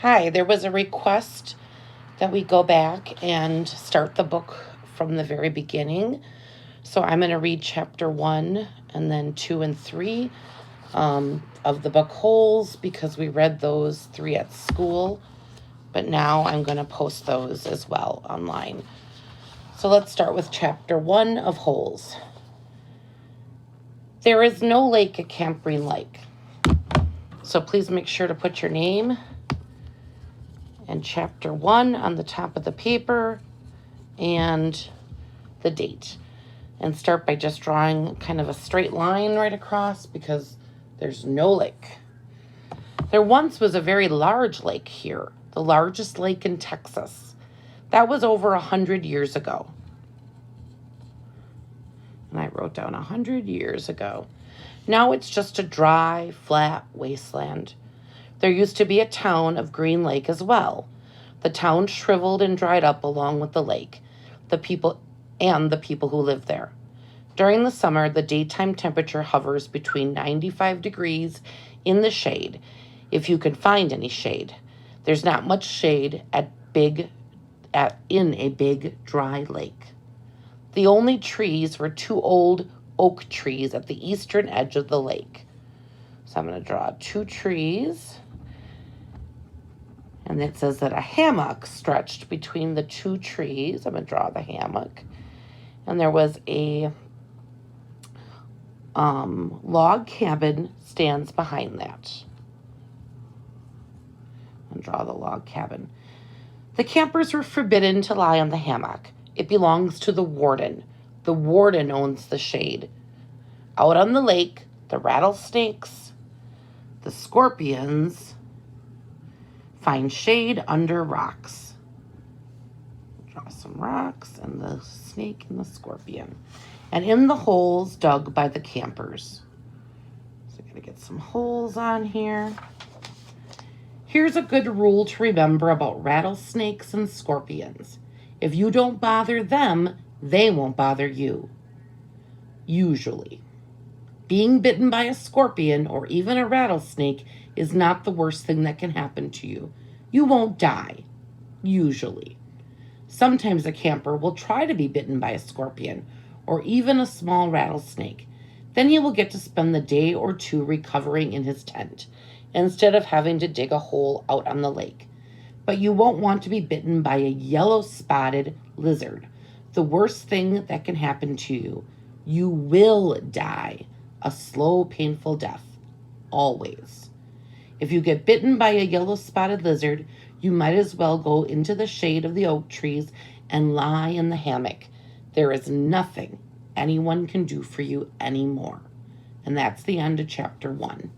Hi, there was a request that we go back and start the book from the very beginning. So I'm going to read chapter 1 and then 2 and 3 of the book Holes because we read those 3 at school. But now I'm going to post those as well online. So let's start with chapter 1 of Holes. There is no lake at Camp Green Lake. So please make sure to put your name and chapter 1 on the top of the paper and the date. And start by just drawing kind of a straight line right across because there's no lake. There once was a very large lake here, the largest lake in Texas. That was over 100 years ago. And I wrote down 100 years ago. Now it's just a dry, flat wasteland. There used to be a town of Green Lake as well. The town shriveled and dried up along with the lake, the people who live there. During the summer, the daytime temperature hovers between 95 degrees in the shade, if you can find any shade. There's not much shade in a big, dry lake. The only trees were 2 old oak trees at the eastern edge of the lake. So I'm going to draw 2 trees. And it says that a hammock stretched between the 2 trees. I'm going to draw the hammock. And there was a log cabin stands behind that. And draw the log cabin. The campers were forbidden to lie on the hammock. It belongs to the warden. The warden owns the shade. Out on the lake, the rattlesnakes, the scorpions find shade under rocks. Draw some rocks and the snake and the scorpion. And in the holes dug by the campers. So I'm going to get some holes on here. Here's a good rule to remember about rattlesnakes and scorpions. If you don't bother them, they won't bother you. Usually. Being bitten by a scorpion or even a rattlesnake is not the worst thing that can happen to you. You won't die. Usually. Sometimes a camper will try to be bitten by a scorpion or even a small rattlesnake. Then he will get to spend the day or 2 recovering in his tent instead of having to dig a hole out on the lake. But you won't want to be bitten by a yellow-spotted lizard. The worst thing that can happen to you. You will die a slow, painful death. Always. If you get bitten by a yellow-spotted lizard, you might as well go into the shade of the oak trees and lie in the hammock. There is nothing anyone can do for you anymore. And that's the end of chapter 1.